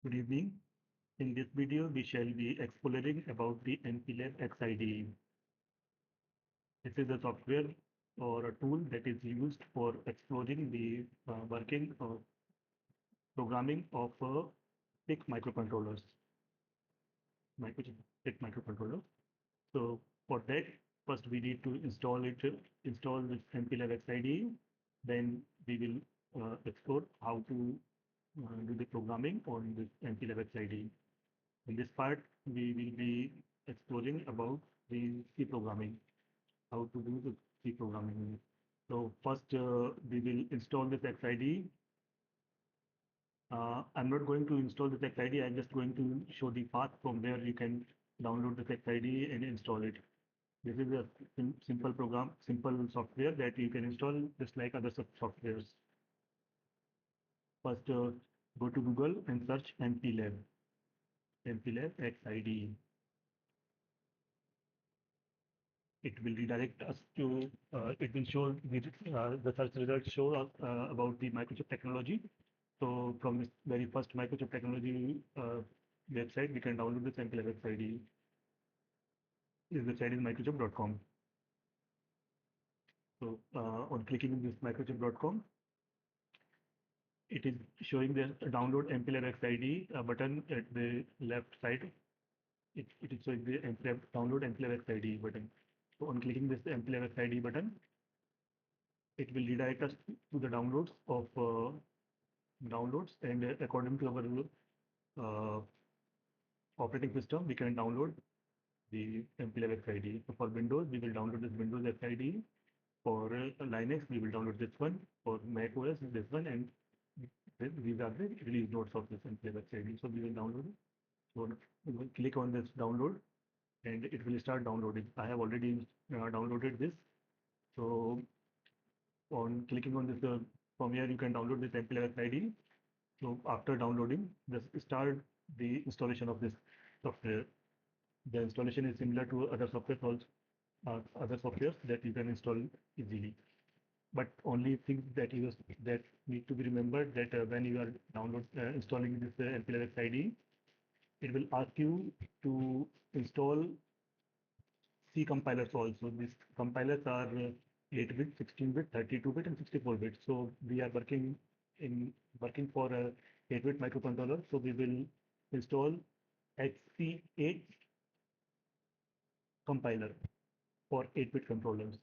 Good evening. In this video, we shall be exploring about the MPLAB X IDE. This is a software or a tool that is used for exploring the working of programming of PIC microcontrollers, Microchip PIC microcontroller. So for that, first we need to install this MPLAB X IDE. Then we will explore how to do the programming on this MPLAB X IDE. In this part, we will be exploring about the C programming, how to do the C programming. So first, we will install this XID. I'm not going to install this XID. I'm just going to show the path from where you can download this XID and install it. This is a simple program, simple software that you can install just like other softwares. First, go to Google and search MPLAB XID. It will redirect us to, it will show the search results show about the Microchip technology. So from this very first Microchip technology website, we can download the sample website. This website is microchip.com. So on clicking this microchip.com, it is showing the download MPLAB XID button at the left side. It is showing the download MPLAB XID button. So on clicking this MPLAB XID button, it will redirect us to the downloads of downloads, and according to our operating system, we can download the MPLAB XID. So for Windows, we will download this Windows XID. For Linux, we will download this one. For Mac OS, this one, and these are the release notes of this MPLAB XID. So we will download it. So we will click on this download, and it will start downloading. I have already downloaded this. So on clicking on this, from here you can download this MPLAB XID. So after downloading, just start the installation of this software. The installation is similar to other software other softwares that you can install easily. But only things that need to be remembered that when you are installing this MPLAB XID, it will ask you to install C compilers also. These compilers are 8-bit, 16-bit, 32-bit, and 64-bit. So we are working for a 8-bit microcontroller. So we will install XC8 compiler for 8-bit controllers.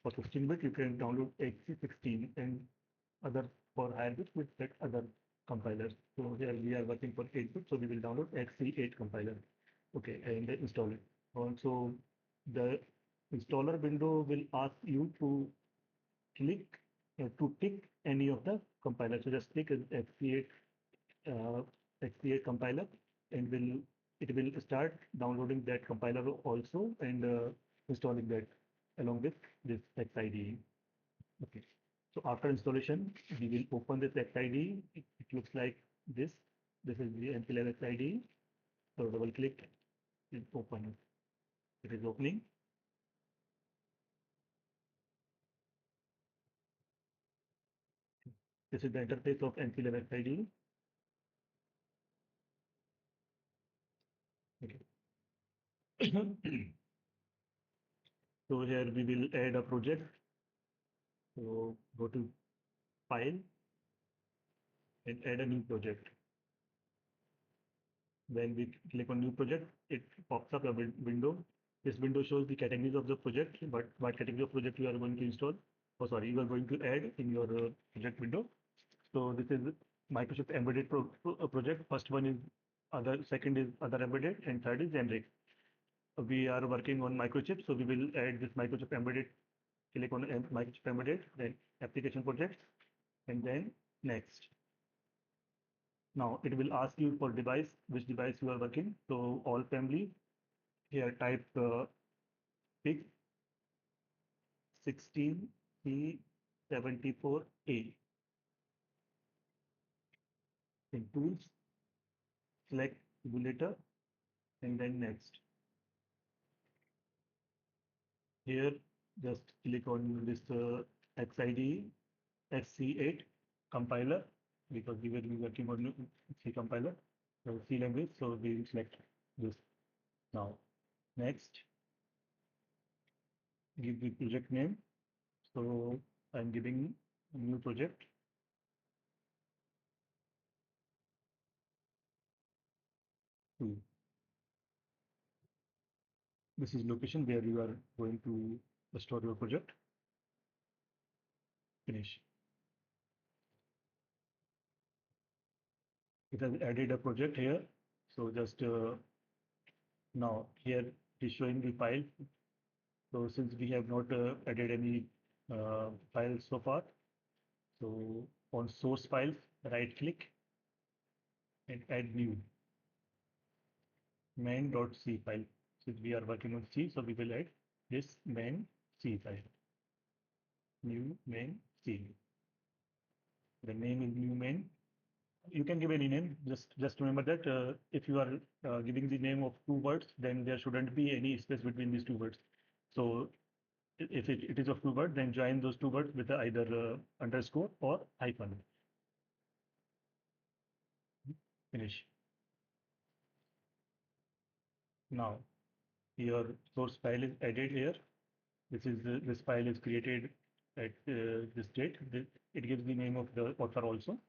For 16-bit, you can download XC16 and other for higher bits with that other compilers. So here we are working for 8-bit, so we will download XC8 compiler. Okay, and install it. Also, the installer window will ask you to click to pick any of the compilers. So just click XC8 compiler, and it will start downloading that compiler also and installing that along with this XIDE. Okay. So after installation, we will open this XIDE. It looks like this. This is the MPLAB XIDE. So double click and open. It is opening. This is the interface of MPLAB XIDE. Okay. So here we will add a project. So go to File and add a new project. When we click on new project, it pops up a window. This window shows the categories of the project, but what category of project you are going to install. Oh, sorry, you are going to add in your project window. So this is Microchip Embedded project. First one is other, second is other embedded, and third is generic. We are working on Microchip, so we will add this Microchip Embedded. Click on Microchip Embedded, then application projects, and then next. Now it will ask you for device, which device you are working. So all family, here type PIC16C74A. In tools, select emulator and then next. Here just click on this XIDE XC8 compiler, because we will be working on C compiler. C language, so we will select this. Now, next, give the project name. So I'm giving a new project. This is location where you are going to store your project. Finish. It has added a project here. So just now here it is showing the file. So since we have not added any files so far, so on source files, right click and add new main.c file. Since we are working on C, so we will add this main C file. New main C. The name is new main. You can give any name. Just remember that if you are giving the name of two words, then there shouldn't be any space between these two words. So if it is of two words, then join those two words with either underscore or hyphen. Finish. Now your source file is added here. This file is created at this date. It gives the name of the author also.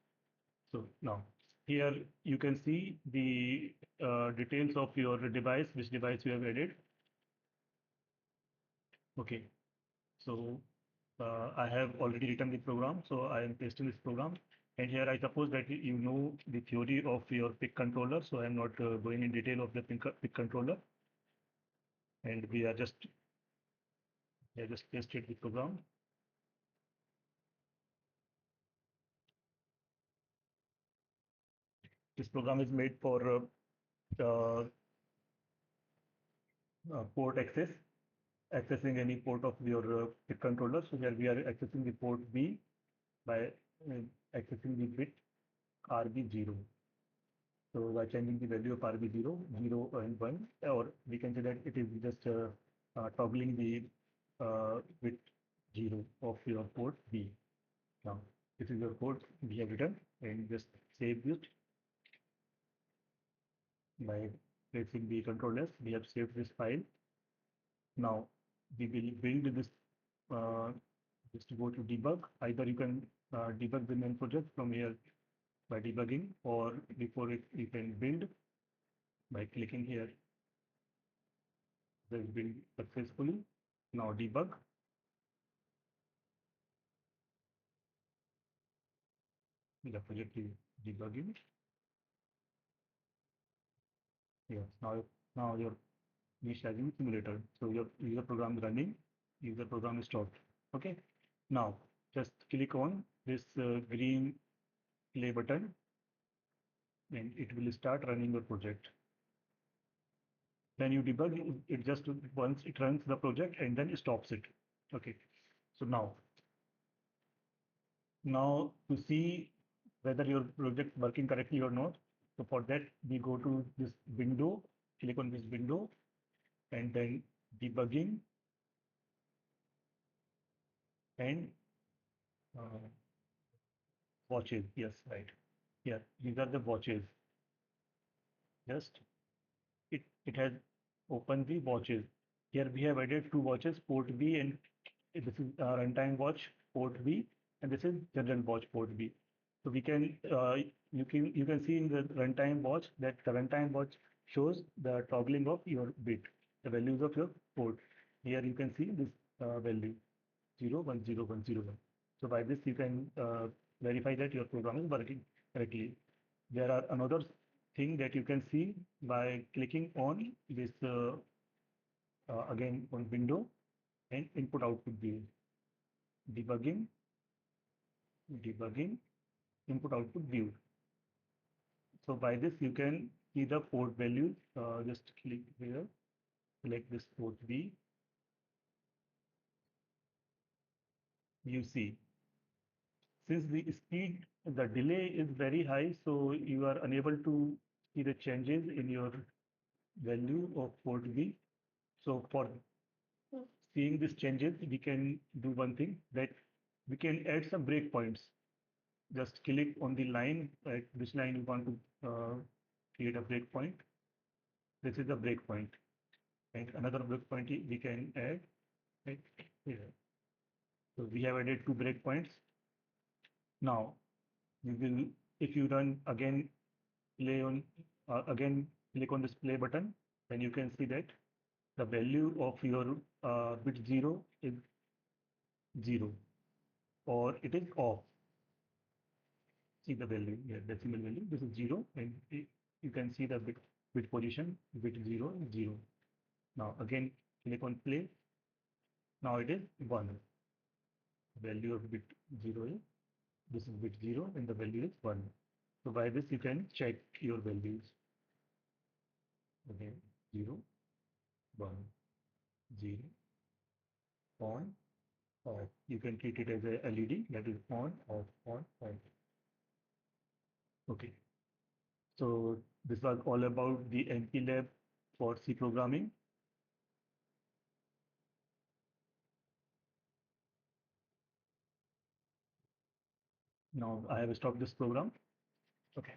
So now here you can see the details of your device, which device you have added. Okay, so I have already written the program, so I am pasting this program. And here I suppose that you know the theory of your PIC controller, so I am not going in detail of the PIC controller. And I just pasted the program. This program is made for port accessing any port of your PIC controller. So here we are accessing the port B by accessing the bit RB0. So by changing the value of RB0, 0 and 1, or we can say that it is just toggling the bit 0 of your port B. Now, this is your code we have written, and just save it by pressing the Control S. We have saved this file. Now, we will build this. Just to go to debug. Either you can debug the main project from here by debugging, or before it you can build by clicking here. This build successfully. Now debug. The project is debugging. Yes. Now your initializing simulator. So your user program is running. User program is stopped. Okay. Now just click on this green play button, and it will start running your project. Then you debug it just once it runs the project and then it stops it. Okay. So now to see whether your project working correctly or not. So for that we go to this window, click on this window, and then debugging and uh, watches. Yes, right. Yeah, these are the watches. Just it has opened the watches. Here we have added two watches, port B, and this is runtime watch port B, and this is general watch port B. So we can you can see in the runtime watch that the runtime watch shows the toggling of your bit, the values of your port. Here you can see this value 010101. So by this you can verify that your program is working correctly. There are another thing that you can see by clicking on this again on window and input output view. Debugging, input output view. So by this you can see the port values. Just click here, select this port B. You see, since the delay is very high, so you are unable to see the changes in your value of port B. So for seeing these changes, we can do one thing, that we can add some breakpoints. Just click on the line, at which line you want to create a breakpoint. This is a breakpoint, and another breakpoint we can add right here. So we have added two breakpoints. Now we will, if you run again, play on again click on this play button, then you can see that the value of your bit 0 is 0 or it is off. See the value here, decimal value. This is 0, and you can see the bit position, bit 0 is 0. Now again click on play. Now it is 1. Value of bit 0 is, this is bit 0 and the value is 1. So by this you can check your values. Again 0, 1, 0, on, off. You can treat it as a LED, that is on, off, on, off. Okay. So this was all about the MPLAB for C programming. Now I have stopped this program. Okay.